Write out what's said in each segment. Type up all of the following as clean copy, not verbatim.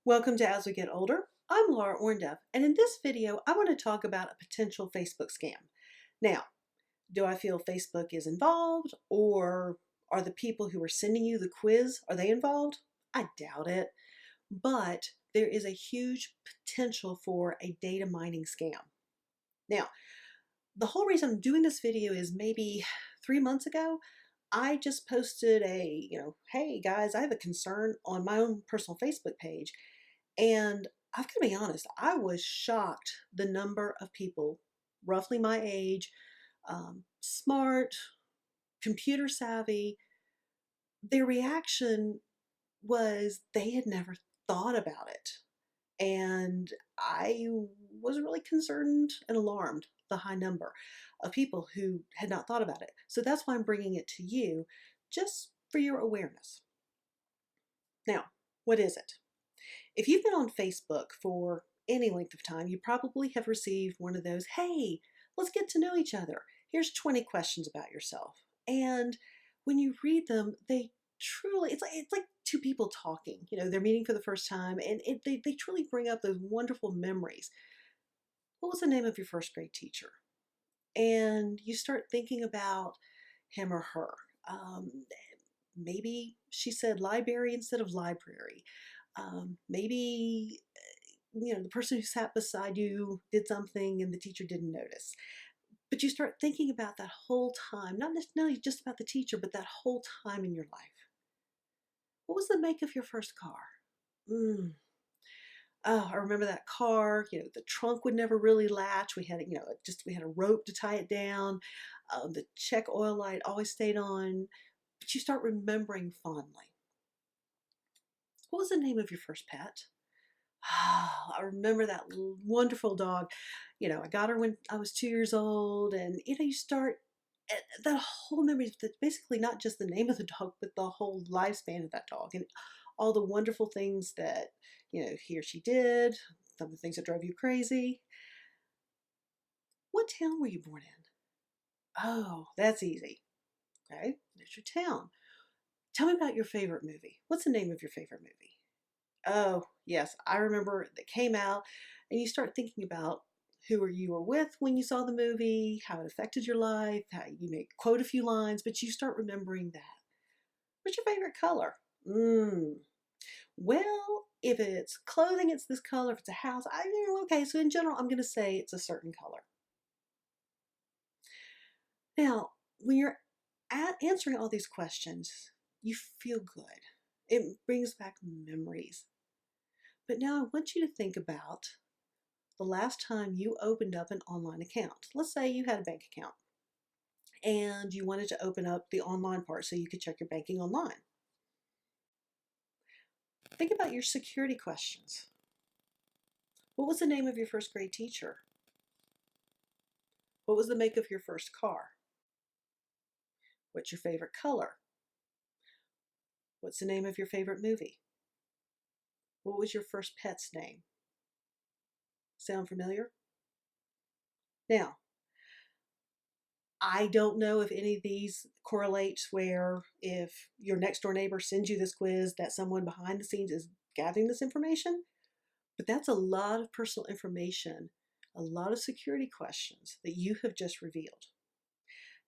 Welcome to As We Get Older. I'm Laura Orndeff, and in this video, I want to talk about a potential Facebook scam. Now, do I feel Facebook is involved, or are the people who are sending you the quiz, are they involved? I doubt it, but there is a huge potential for a data mining scam. Now, the whole reason I'm doing this video is maybe 3 months ago, I just posted hey guys, I have a concern on my own personal Facebook page. And I've got to be honest, I was shocked the number of people, roughly my age, smart, computer savvy, their reaction was they had never thought about it. And I was really concerned and alarmed the high number of people who had not thought about it. So that's why I'm bringing it to you, just for your awareness. Now, what is it? If you've been on Facebook for any length of time, you probably have received one of those, hey, let's get to know each other. Here's 20 questions about yourself. And when you read them, they truly, it's like two people talking. They're meeting for the first time, and they truly bring up those wonderful memories. What was the name of your first grade teacher? And you start thinking about him or her. Maybe she said library instead of library. Maybe the person who sat beside you did something and the teacher didn't notice. But you start thinking about that whole time, not necessarily just about the teacher, but that whole time in your life. What was the make of your first car? Oh, I remember that car. The trunk would never really latch. We had, we had a rope to tie it down. The check oil light always stayed on. But you start remembering fondly. What was the name of your first pet? Oh, I remember that wonderful dog. I got her when I was 2 years old, and you start that whole memory. That's basically not just the name of the dog, but the whole lifespan of that dog, and all the wonderful things that he or she did. Some of the things that drove you crazy. What town were you born in? Oh, that's easy. Okay, there's your town. Tell me about your favorite movie. What's the name of your favorite movie? Oh, yes, I remember that came out, and you start thinking about who you were with when you saw the movie, how it affected your life, how you may quote a few lines, but you start remembering that. What's your favorite color? Well, if it's clothing, it's this color. If it's a house, okay, so in general, I'm going to say it's a certain color. Now, when you're answering all these questions, you feel good. It brings back memories. But now I want you to think about the last time you opened up an online account. Let's say you had a bank account and you wanted to open up the online part so you could check your banking online. Think about your security questions. What was the name of your first grade teacher? What was the make of your first car? What's your favorite color? What's the name of your favorite movie? What was your first pet's name? Sound familiar? Now, I don't know if any of these correlates where if your next door neighbor sends you this quiz that someone behind the scenes is gathering this information, but that's a lot of personal information, a lot of security questions that you have just revealed.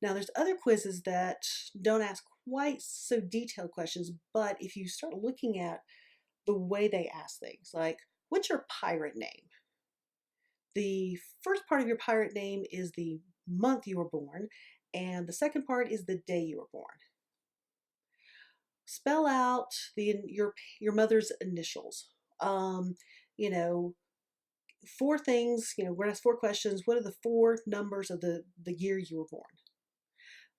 Now there's other quizzes that don't ask quite so detailed questions, but if you start looking at the way they ask things, like what's your pirate name? The first part of your pirate name is the month you were born, and the second part is the day you were born. Spell out your mother's initials. You know, four things. We're gonna ask four questions. What are the four numbers of the year you were born?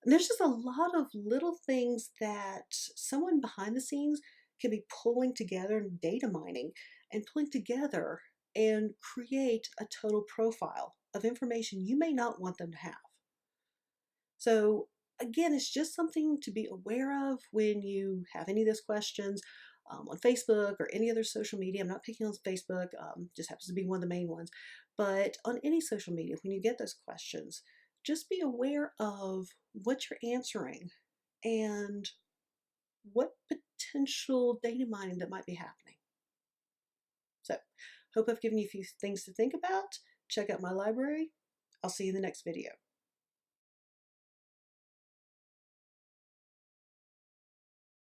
And there's just a lot of little things that someone behind the scenes can be pulling together and data mining and pulling together and create a total profile of information you may not want them to have. So again, it's just something to be aware of when you have any of those questions on Facebook or any other social media. I'm not picking on Facebook, just happens to be one of the main ones. But on any social media, when you get those questions, just be aware of what you're answering and what potential data mining that might be happening. So, hope I've given you a few things to think about. Check out my library. I'll see you in the next video.